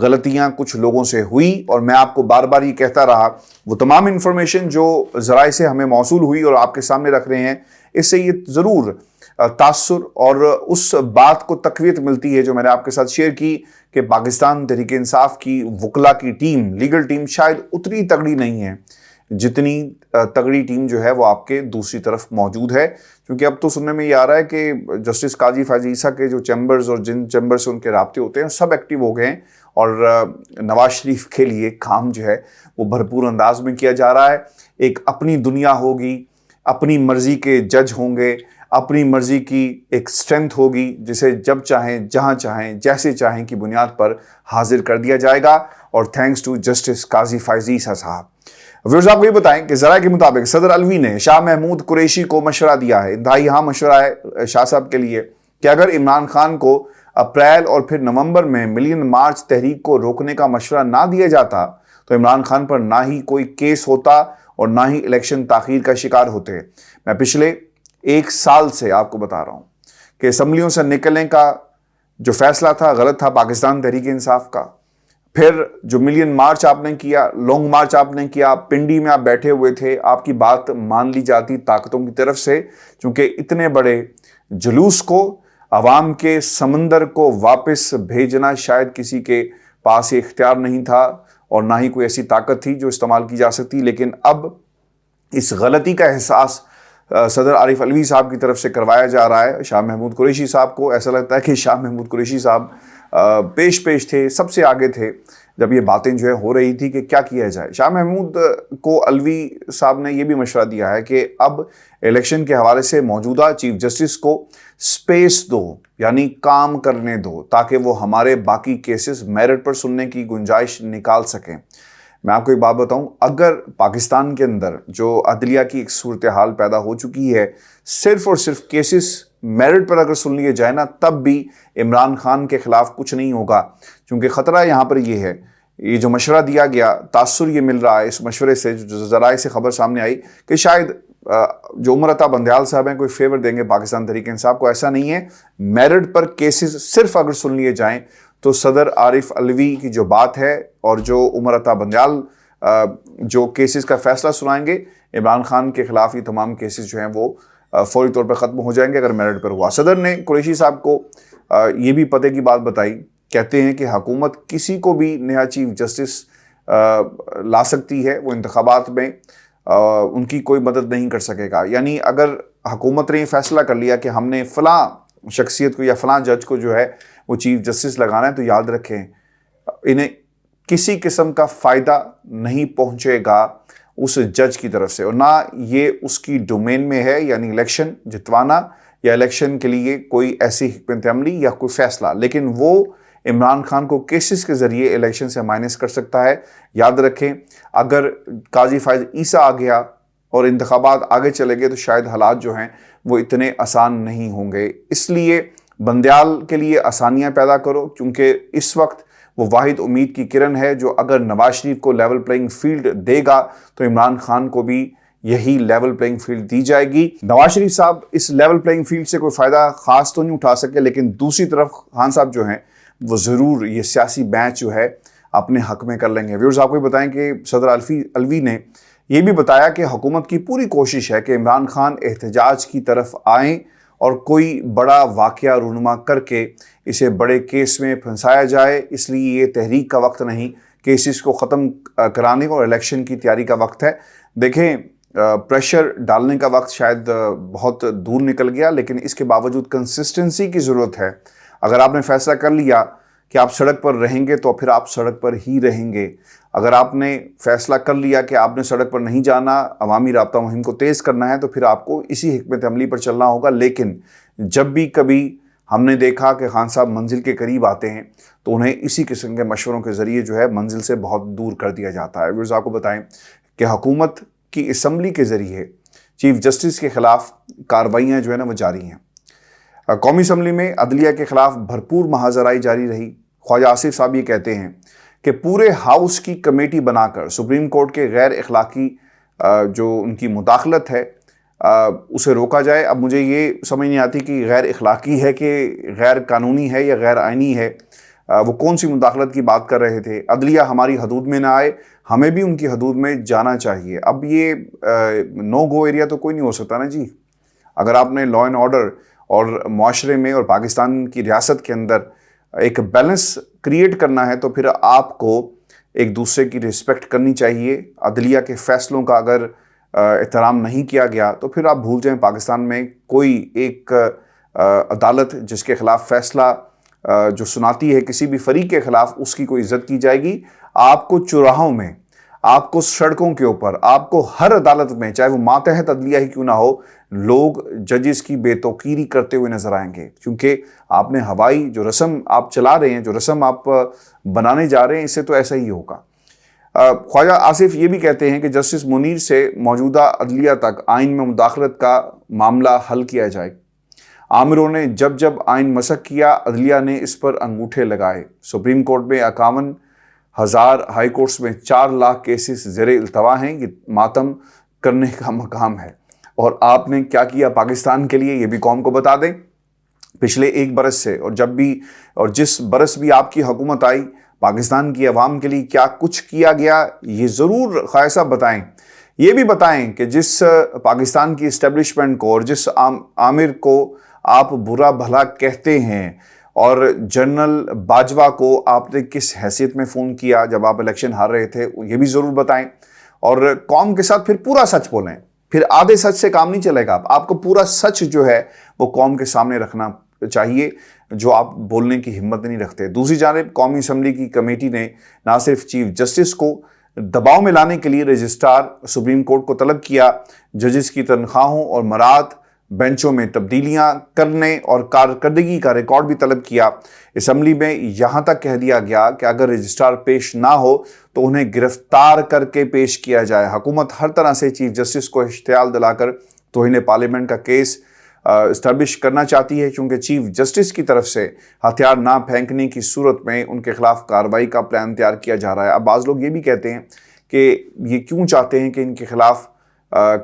غلطیاں کچھ لوگوں سے ہوئی، اور میں آپ کو بار بار یہ کہتا رہا، وہ تمام انفارمیشن جو ذرائع سے ہمیں موصول ہوئی اور آپ کے سامنے رکھ رہے ہیں، اس سے یہ ضرور تاثر اور اس بات کو تقویت ملتی ہے جو میں نے آپ کے ساتھ شیئر کی کہ پاکستان تحریک انصاف کی وکلا کی ٹیم، لیگل ٹیم شاید اتنی تگڑی نہیں ہے جتنی تگڑی ٹیم جو ہے وہ آپ کے دوسری طرف موجود ہے. کیونکہ اب تو سننے میں یہ آ رہا ہے کہ جسٹس قاضی فیض عیسیٰ کے جو چیمبرز اور جن چیمبر سے ان کے رابطے ہوتے ہیں سب ایکٹیو ہو گئے ہیں، اور نواز شریف کے لیے کام جو ہے وہ بھرپور انداز میں کیا جا رہا ہے. ایک اپنی دنیا ہوگی، اپنی مرضی کے جج ہوں گے، اپنی مرضی کی ایک اسٹرینتھ ہوگی جسے جب چاہیں، جہاں چاہیں، جیسے چاہیں کی بنیاد پر حاضر کر دیا جائے گا، اور تھینکس ٹو جسٹس قاضی فیض عیسیٰ صاحب. ویورز آپ کو یہ بتائیں کہ ذرائع کے مطابق صدر الوی نے شاہ محمود قریشی کو مشورہ دیا ہے، انتہائی اہم مشورہ ہے شاہ صاحب کے لیے، کہ اگر عمران خان کو اپریل اور پھر نومبر میں ملین مارچ تحریک کو روکنے کا مشورہ نہ دیا جاتا تو عمران خان پر نہ ہی کوئی کیس ہوتا اور نہ ہی الیکشن تاخیر کا شکار ہوتے. میں پچھلے 1 سال سے آپ کو بتا رہا ہوں کہ اسمبلیوں سے نکلنے کا جو فیصلہ تھا غلط تھا پاکستان تحریک انصاف کا. پھر جو ملین مارچ آپ نے کیا، لانگ مارچ آپ نے کیا، پنڈی میں آپ بیٹھے ہوئے تھے، آپ کی بات مان لی جاتی طاقتوں کی طرف سے، چونکہ اتنے بڑے جلوس کو، عوام کے سمندر کو واپس بھیجنا شاید کسی کے پاس یہ اختیار نہیں تھا اور نہ ہی کوئی ایسی طاقت تھی جو استعمال کی جا سکتی. لیکن اب اس غلطی کا احساس صدر عارف علوی صاحب کی طرف سے کروایا جا رہا ہے شاہ محمود قریشی صاحب کو. ایسا لگتا ہے کہ شاہ محمود قریشی صاحب پیش تھے، سب سے آگے تھے جب یہ باتیں جو ہے ہو رہی تھی کہ کیا کیا جائے. شاہ محمود کو علوی صاحب نے یہ بھی مشورہ دیا ہے کہ اب الیکشن کے حوالے سے موجودہ چیف جسٹس کو سپیس دو، یعنی کام کرنے دو، تاکہ وہ ہمارے باقی کیسز میرٹ پر سننے کی گنجائش نکال سکیں. میں آپ کو ایک بات بتاؤں، اگر پاکستان کے اندر جو عدلیہ کی ایک صورتحال پیدا ہو چکی ہے، صرف اور صرف کیسز میرٹ پر اگر سن لیے جائے نا، تب بھی عمران خان کے خلاف کچھ نہیں ہوگا. کیونکہ خطرہ یہاں پر یہ ہے، یہ جو مشورہ دیا گیا، تاثر یہ مل رہا ہے اس مشورے سے، جو ذرائع سے خبر سامنے آئی کہ شاید جو عمر عطا بندیال صاحب ہیں کوئی فیور دیں گے پاکستان تحریک انصاف کو. ایسا نہیں ہے. میرٹ پر کیسز صرف اگر سن لیے جائیں تو صدر عارف علوی کی جو بات ہے اور جو عمر عطا بندیال جو کیسز کا فیصلہ سنائیں گے عمران خان کے خلاف، یہ تمام کیسز جو ہیں وہ فوری طور پر ختم ہو جائیں گے اگر میرٹ پر ہوا. صدر نے قریشی صاحب کو یہ بھی پتے کی بات بتائی، کہتے ہیں کہ حکومت کسی کو بھی نیا چیف جسٹس لا سکتی ہے، وہ انتخابات میں ان کی کوئی مدد نہیں کر سکے گا. یعنی اگر حکومت نے یہ فیصلہ کر لیا کہ ہم نے فلاں شخصیت کو یا فلاں جج کو جو ہے وہ چیف جسٹس لگانا ہے، تو یاد رکھیں انہیں کسی قسم کا فائدہ نہیں پہنچے گا اس جج کی طرف سے، اور نہ یہ اس کی ڈومین میں ہے، یعنی الیکشن جتوانا یا الیکشن کے لیے کوئی ایسی حکمت عملی یا کوئی فیصلہ. لیکن وہ عمران خان کو کیسز کے ذریعے الیکشن سے مائنس کر سکتا ہے. یاد رکھیں اگر قاضی فیض عیسیٰ آ گیا اور انتخابات آگے چلے گئے تو شاید حالات جو ہیں وہ اتنے آسان نہیں ہوں گے. اس لیے بندیال کے لیے آسانیاں پیدا کرو، کیونکہ اس وقت وہ واحد امید کی کرن ہے جو اگر نواز شریف کو لیول پلینگ فیلڈ دے گا تو عمران خان کو بھی یہی لیول پلینگ فیلڈ دی جائے گی. نواز شریف صاحب اس لیول پلینگ فیلڈ سے کوئی فائدہ خاص تو نہیں اٹھا سکے، لیکن دوسری طرف خان صاحب جو ہیں وہ ضرور یہ سیاسی میچ جو ہے اپنے حق میں کر لیں گے. ویورز آپ کو بتائیں کہ صدر علوی نے یہ بھی بتایا کہ حکومت کی پوری کوشش ہے کہ عمران خان احتجاج کی طرف آئیں اور کوئی بڑا واقعہ رونما کر کے اسے بڑے کیس میں پھنسایا جائے. اس لیے یہ تحریک کا وقت نہیں، کیسز کو ختم کرانے اور الیکشن کی تیاری کا وقت ہے. دیکھیں پریشر ڈالنے کا وقت شاید بہت دور نکل گیا، لیکن اس کے باوجود کنسسٹنسی کی ضرورت ہے. اگر آپ نے فیصلہ کر لیا کہ آپ سڑک پر رہیں گے تو پھر آپ سڑک پر ہی رہیں گے. اگر آپ نے فیصلہ کر لیا کہ آپ نے سڑک پر نہیں جانا، عوامی رابطہ مہم کو تیز کرنا ہے، تو پھر آپ کو اسی حکمت عملی پر چلنا ہوگا. لیکن جب بھی کبھی ہم نے دیکھا کہ خان صاحب منزل کے قریب آتے ہیں تو انہیں اسی قسم کے مشوروں کے ذریعے جو ہے منزل سے بہت دور کر دیا جاتا ہے. ویورز آپ کو بتائیں کہ حکومت کی اسمبلی کے ذریعے چیف جسٹس کے خلاف کارروائیاں جو ہے نا وہ جاری ہیں. قومی اسمبلی میں عدلیہ کے خلاف بھرپور محاذرائی جاری رہی. خواجہ آصف صاحب یہ کہتے ہیں کہ پورے ہاؤس کی کمیٹی بنا کر سپریم کورٹ کے غیر اخلاقی جو ان کی مداخلت ہے اسے روکا جائے. اب مجھے یہ سمجھ نہیں آتی کہ غیر اخلاقی ہے کہ غیر قانونی ہے یا غیر آئینی ہے. وہ کون سی مداخلت کی بات کر رہے تھے. عدلیہ ہماری حدود میں نہ آئے, ہمیں بھی ان کی حدود میں جانا چاہیے. اب یہ نو گو ایریا تو کوئی نہیں ہو سکتا نا جی. اگر آپ نے لا اینڈ آرڈر اور معاشرے میں اور پاکستان کی ریاست کے اندر ایک بیلنس کریٹ کرنا ہے تو پھر آپ کو ایک دوسرے کی رسپیکٹ کرنی چاہیے. عدلیہ کے فیصلوں کا اگر احترام نہیں کیا گیا تو پھر آپ بھول جائیں پاکستان میں کوئی ایک عدالت جس کے خلاف فیصلہ جو سناتی ہے کسی بھی فریق کے خلاف, اس کی کوئی عزت کی جائے گی. آپ کو چوراہوں میں, آپ کو سڑکوں کے اوپر, آپ کو ہر عدالت میں, چاہے وہ ماتحت عدلیہ ہی کیوں نہ ہو, لوگ ججز کی بے توقیری کرتے ہوئے نظر آئیں گے. کیونکہ آپ نے ہوائی جو رسم آپ چلا رہے ہیں, جو رسم آپ بنانے جا رہے ہیں, اس سے تو ایسا ہی ہوگا. خواجہ آصف یہ بھی کہتے ہیں کہ جسٹس منیر سے موجودہ عدلیہ تک آئین میں مداخلت کا معاملہ حل کیا جائے. عامروں نے جب جب آئین مسخ کیا, عدلیہ نے اس پر انگوٹھے لگائے. سپریم کورٹ میں 51,000, ہائی کورٹس میں 4 لاکھ کیسز زیر التوا ہیں. یہ ماتم کرنے کا مقام ہے. اور آپ نے کیا کیا پاکستان کے لیے, یہ بھی قوم کو بتا دیں. پچھلے 1 برس سے اور جس برس بھی آپ کی حکومت آئی, پاکستان کی عوام کے لیے کیا کچھ کیا گیا, یہ ضرور خواجہ صاحب بتائیں. یہ بھی بتائیں کہ جس پاکستان کی اسٹیبلشمنٹ کو اور جس عامر کو آپ برا بھلا کہتے ہیں, اور جنرل باجوہ کو آپ نے کس حیثیت میں فون کیا جب آپ الیکشن ہار رہے تھے, یہ بھی ضرور بتائیں. اور قوم کے ساتھ پھر پورا سچ بولیں. پھر آدھے سچ سے کام نہیں چلے گا. آپ کو پورا سچ جو ہے وہ قوم کے سامنے رکھنا چاہیے, جو آپ بولنے کی ہمت نہیں رکھتے. دوسری جانب قومی اسمبلی کی کمیٹی نے نہ صرف چیف جسٹس کو دباؤ میں لانے کے لیے رجسٹرار سپریم کورٹ کو طلب کیا, ججز کی تنخواہوں اور مراد بینچوں میں تبدیلیاں کرنے اور کارکردگی کا ریکارڈ بھی طلب کیا. اسمبلی میں یہاں تک کہہ دیا گیا کہ اگر رجسٹرار پیش نہ ہو تو انہیں گرفتار کر کے پیش کیا جائے. حکومت ہر طرح سے چیف جسٹس کو اشتعال دلا کر توہین پارلیمنٹ کا کیس اسٹیبلش کرنا چاہتی ہے, کیونکہ چیف جسٹس کی طرف سے ہتھیار نہ پھینکنے کی صورت میں ان کے خلاف کارروائی کا پلان تیار کیا جا رہا ہے. اب بعض لوگ یہ بھی کہتے ہیں کہ یہ کیوں چاہتے ہیں کہ ان کے خلاف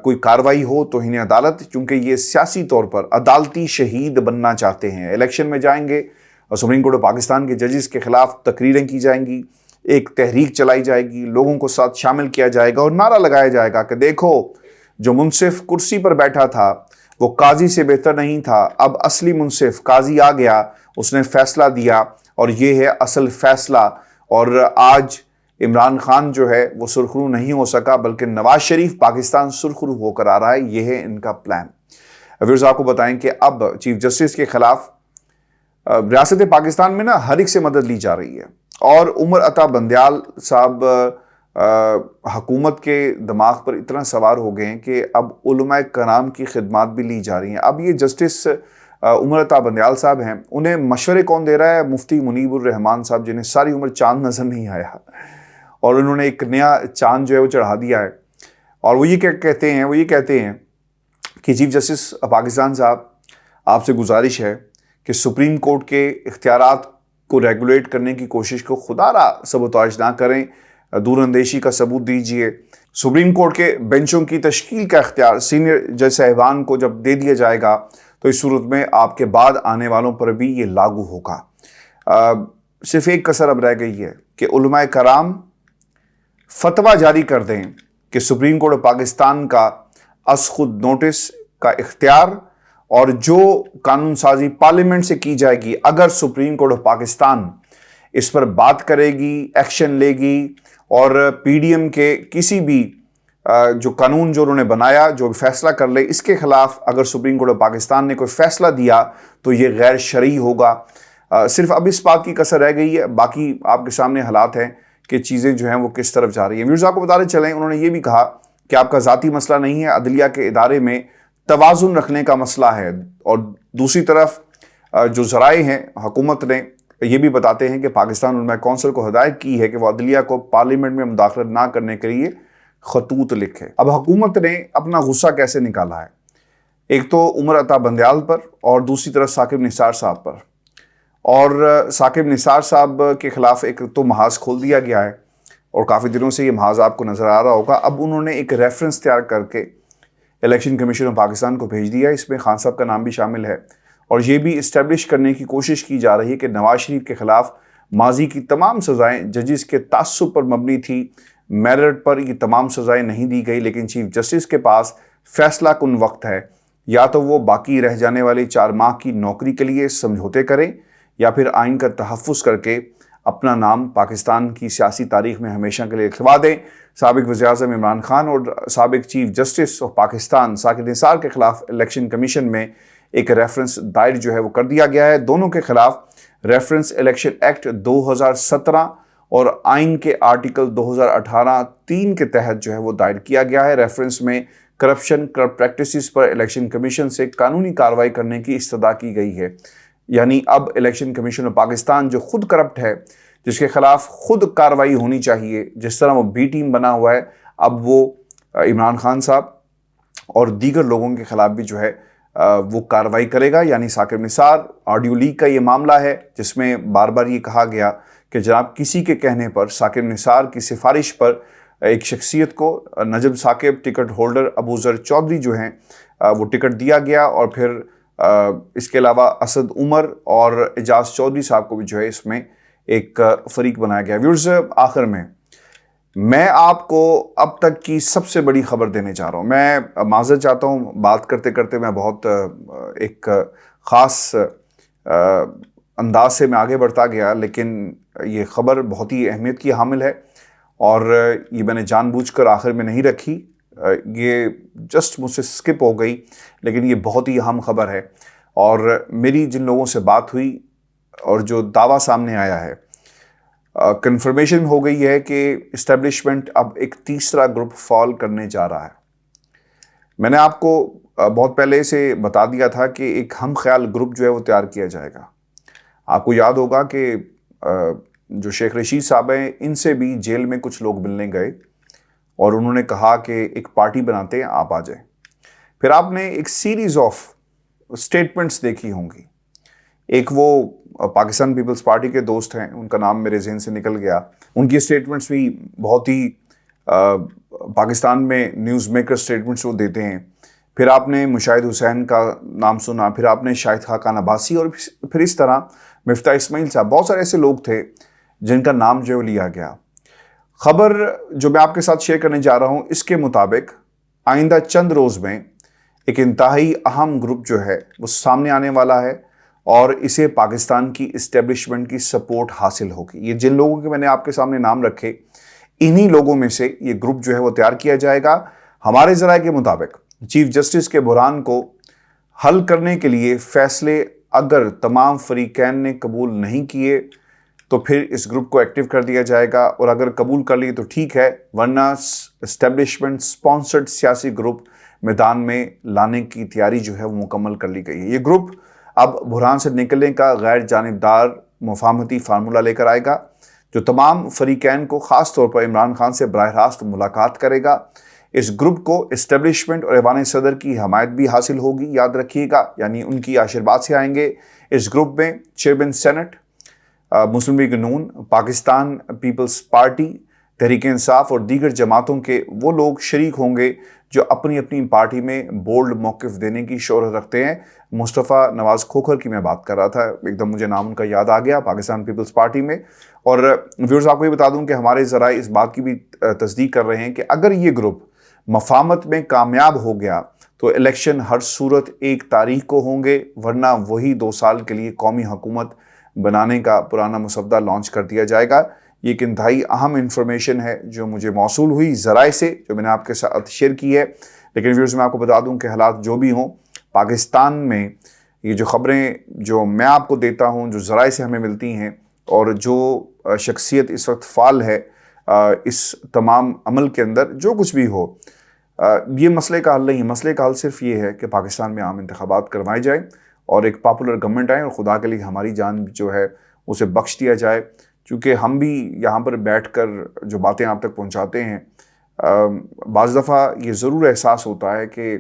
کوئی کارروائی ہو توہین عدالت, کیونکہ یہ سیاسی طور پر عدالتی شہید بننا چاہتے ہیں. الیکشن میں جائیں گے اور سپریم کورٹ آف پاکستان کے ججز کے خلاف تقریریں کی جائیں گی, ایک تحریک چلائی جائے گی, لوگوں کو ساتھ شامل کیا جائے گا اور نعرہ لگایا جائے گا کہ دیکھو جو منصف کرسی پر بیٹھا تھا وہ قاضی سے بہتر نہیں تھا, اب اصلی منصف قاضی آ گیا, اس نے فیصلہ دیا اور یہ ہے اصل فیصلہ. اور آج عمران خان جو ہے وہ سرخرو نہیں ہو سکا, بلکہ نواز شریف پاکستان سرخرو ہو کر آ رہا ہے. یہ ہے ان کا پلان. ویورز آپ کو بتائیں کہ اب چیف جسٹس کے خلاف ریاست پاکستان میں نا ہر ایک سے مدد لی جا رہی ہے, اور عمر عطا بندیال صاحب حکومت کے دماغ پر اتنا سوار ہو گئے ہیں کہ اب علماء کرام کی خدمات بھی لی جا رہی ہیں. اب یہ جسٹس عمر عطا بندیال صاحب ہیں, انہیں مشورے کون دے رہا ہے؟ مفتی منیب الرحمان صاحب, جنہیں ساری عمر چاند نظر نہیں آیا, اور انہوں نے ایک نیا چاند جو ہے وہ چڑھا دیا ہے. اور وہ یہ کہتے ہیں کہ چیف جسٹس پاکستان صاحب, آپ سے گزارش ہے کہ سپریم کورٹ کے اختیارات کو ریگولیٹ کرنے کی کوشش کو خدا را سبوتاژ نہ کریں, دور اندیشی کا ثبوت دیجئے. سپریم کورٹ کے بینچوں کی تشکیل کا اختیار سینئر جج صاحبان کو جب دے دیا جائے گا تو اس صورت میں آپ کے بعد آنے والوں پر بھی یہ لاگو ہوگا. صرف ایک کسر اب رہ گئی ہے کہ علماء کرام فتویٰ جاری کر دیں کہ سپریم کورٹ پاکستان کا از خود نوٹس کا اختیار اور جو قانون سازی پارلیمنٹ سے کی جائے گی, اگر سپریم کورٹ آف پاکستان اس پر بات کرے گی, ایکشن لے گی, اور پی ڈی ایم کے کسی بھی جو قانون جو انہوں نے بنایا جو فیصلہ کر لے, اس کے خلاف اگر سپریم کورٹ آف پاکستان نے کوئی فیصلہ دیا تو یہ غیر شرعی ہوگا. صرف اب اس بات کی کسر رہ گئی ہے, باقی آپ کے سامنے حالات ہیں کہ چیزیں جو ہیں وہ کس طرف جا رہی ہیں. ویورز آپ کو بتاتے چلیں, انہوں نے یہ بھی کہا کہ آپ کا ذاتی مسئلہ نہیں ہے, عدلیہ کے ادارے میں توازن رکھنے کا مسئلہ ہے. اور دوسری طرف جو ذرائع ہیں حکومت نے یہ بھی بتاتے ہیں کہ پاکستان علماء کونسل کو ہدایت کی ہے کہ وہ عدلیہ کو پارلیمنٹ میں مداخلت نہ کرنے کے لیے خطوط لکھے. اب حکومت نے اپنا غصہ کیسے نکالا ہے, ایک تو عمر عطا بندیال پر اور دوسری طرف ثاقب نثار صاحب پر. اور ثاقب نثار صاحب کے خلاف ایک تو محاذ کھول دیا گیا ہے اور کافی دنوں سے یہ محاذ آپ کو نظر آ رہا ہوگا. اب انہوں نے ایک ریفرنس تیار کر کے الیکشن کمیشن آف پاکستان کو بھیج دیا, اس میں خان صاحب کا نام بھی شامل ہے, اور یہ بھی اسٹیبلش کرنے کی کوشش کی جا رہی ہے کہ نواز شریف کے خلاف ماضی کی تمام سزائیں ججز کے تعصب پر مبنی تھی، میرٹ پر یہ تمام سزائیں نہیں دی گئی، لیکن چیف جسٹس کے پاس فیصلہ کن وقت ہے، یا تو وہ باقی رہ جانے والی 4 ماہ کی نوکری کے لیے سمجھوتے کریں یا پھر آئین کا تحفظ کر کے اپنا نام پاکستان کی سیاسی تاریخ میں ہمیشہ کے لیے لکھوا دیں۔ سابق وزیر اعظم عمران خان اور سابق chief justice of Pakistan Saqib Nisar کے خلاف الیکشن کمیشن میں ایک ریفرنس دائر جو ہے وہ کر دیا گیا ہے۔ دونوں کے خلاف ریفرنس الیکشن ایکٹ 2017 اور آئین کے آرٹیکل 2018(3) کے تحت جو ہے وہ دائر کیا گیا ہے۔ ریفرنس میں کرپشن پریکٹسز پر الیکشن کمیشن سے قانونی کارروائی کرنے کی استدعا کی گئی ہے، یعنی اب الیکشن کمیشن آف پاکستان جو خود کرپٹ ہے، جس کے خلاف خود کارروائی ہونی چاہیے، جس طرح وہ بی ٹیم بنا ہوا ہے، اب وہ عمران خان صاحب اور دیگر لوگوں کے خلاف بھی جو ہے وہ کارروائی کرے گا۔ یعنی ثاقب نثار آڈیو لیک کا یہ معاملہ ہے جس میں بار بار یہ کہا گیا کہ جناب کسی کے کہنے پر ثاقب نثار کی سفارش پر ایک شخصیت کو نجم ثاقب ٹکٹ ہولڈر ابو ذر چودھری جو ہیں وہ ٹکٹ دیا گیا، اور پھر اس کے علاوہ اسد عمر اور اعجاز چودھری صاحب کو بھی جو ہے اس میں ایک فریق بنایا گیا۔ ویورز، آخر میں آپ کو اب تک کی سب سے بڑی خبر دینے جا رہا ہوں۔ میں معذرت چاہتا ہوں، بات کرتے کرتے میں بہت ایک خاص انداز سے میں آگے بڑھتا گیا، لیکن یہ خبر بہت ہی اہمیت کی حامل ہے اور یہ میں نے جان بوجھ کر آخر میں نہیں رکھی، یہ جسٹ مجھ سے سکپ ہو گئی، لیکن یہ بہت ہی اہم خبر ہے۔ اور میری جن لوگوں سے بات ہوئی اور جو دعویٰ سامنے آیا ہے، کنفرمیشن ہو گئی ہے کہ اسٹیبلشمنٹ اب ایک تیسرا گروپ فال کرنے جا رہا ہے۔ میں نے آپ کو بہت پہلے سے بتا دیا تھا کہ ایک ہم خیال گروپ جو ہے وہ تیار کیا جائے گا۔ آپ کو یاد ہوگا کہ جو شیخ رشید صاحب ہیں، ان سے بھی جیل میں کچھ لوگ ملنے گئے اور انہوں نے کہا کہ ایک پارٹی بناتے ہیں، آپ آ جائیں۔ پھر آپ نے ایک سیریز آف سٹیٹمنٹس دیکھی ہوں گی۔ ایک وہ پاکستان پیپلز پارٹی کے دوست ہیں، ان کا نام میرے ذہن سے نکل گیا، ان کی سٹیٹمنٹس بھی بہت ہی پاکستان میں نیوز میکر سٹیٹمنٹس وہ دیتے ہیں۔ پھر آپ نے مشاہد حسین کا نام سنا، پھر آپ نے شاہد خاقان عباسی، اور پھر اس طرح مفتاح اسماعیل صاحب، بہت سارے ایسے لوگ تھے جن کا نام جو لیا گیا۔ خبر جو میں آپ کے ساتھ شیئر کرنے جا رہا ہوں، اس کے مطابق آئندہ چند روز میں ایک انتہائی اہم گروپ جو ہے وہ سامنے آنے والا ہے، اور اسے پاکستان کی اسٹیبلشمنٹ کی سپورٹ حاصل ہوگی۔ یہ جن لوگوں کے میں نے آپ کے سامنے نام رکھے، انہی لوگوں میں سے یہ گروپ جو ہے وہ تیار کیا جائے گا۔ ہمارے ذرائع کے مطابق چیف جسٹس کے بحران کو حل کرنے کے لیے فیصلے اگر تمام فریقین نے قبول نہیں کیے تو پھر اس گروپ کو ایکٹیو کر دیا جائے گا، اور اگر قبول کر لیے تو ٹھیک ہے، ورنہ اسٹیبلشمنٹ سپانسرڈ سیاسی گروپ میدان میں لانے کی تیاری جو ہے وہ مکمل کر لی گئی ہے۔ یہ گروپ اب بحران سے نکلنے کا غیر جانبدار مفاہمتی فارمولہ لے کر آئے گا، جو تمام فریقین کو خاص طور پر عمران خان سے براہ راست ملاقات کرے گا۔ اس گروپ کو اسٹیبلشمنٹ اور ایوان صدر کی حمایت بھی حاصل ہوگی، یاد رکھیے گا، یعنی ان کی آشیرواد سے آئیں گے۔ اس گروپ میں چیئرمین سینٹ مسلم لیگ نون، پاکستان پیپلز پارٹی، تحریک انصاف اور دیگر جماعتوں کے وہ لوگ شریک ہوں گے جو اپنی اپنی پارٹی میں بولڈ موقف دینے کی شہرت رکھتے ہیں۔ مصطفیٰ نواز کھوکھر کی میں بات کر رہا تھا، ایک دم مجھے نام ان کا یاد آ گیا، پاکستان پیپلز پارٹی میں۔ اور ویورز، آپ کو یہ بتا دوں کہ ہمارے ذرائع اس بات کی بھی تصدیق کر رہے ہیں کہ اگر یہ گروپ مفاہمت میں کامیاب ہو گیا تو الیکشن ہر صورت 1 تاریخ کو ہوں گے، ورنہ وہی 2 سال کے لیے قومی حکومت بنانے کا پرانا مسودہ لانچ کر دیا جائے گا۔ یہ ایک انتہائی اہم انفارمیشن ہے جو مجھے موصول ہوئی ذرائع سے، جو میں نے آپ کے ساتھ شیئر کی ہے۔ لیکن ویورز، میں آپ کو بتا دوں کہ حالات جو بھی ہوں، پاکستان میں یہ جو خبریں جو میں آپ کو دیتا ہوں، جو ذرائع سے ہمیں ملتی ہیں، اور جو شخصیت اس وقت فعال ہے اس تمام عمل کے اندر، جو کچھ بھی ہو، یہ مسئلے کا حل نہیں ہے۔ مسئلے کا حل صرف یہ ہے کہ پاکستان میں عام انتخابات کروائے جائیں اور ایک پاپولر گورنمنٹ آئے، اور خدا کے لیے ہماری جان جو ہے اسے بخش دیا جائے، چونکہ ہم بھی یہاں پر بیٹھ کر جو باتیں آپ تک پہنچاتے ہیں، بعض دفعہ یہ ضرور احساس ہوتا ہے کہ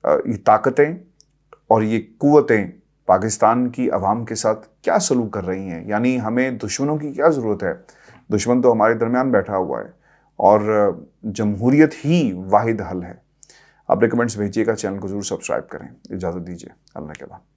یہ طاقتیں اور یہ قوتیں پاکستان کی عوام کے ساتھ کیا سلوک کر رہی ہیں۔ یعنی ہمیں دشمنوں کی کیا ضرورت ہے؟ دشمن تو ہمارے درمیان بیٹھا ہوا ہے، اور جمہوریت ہی واحد حل ہے۔ اپنے کمنٹس بھیجیے گا، چینل کو ضرور سبسکرائب کریں۔ اجازت دیجیے، اللہ کے بعد۔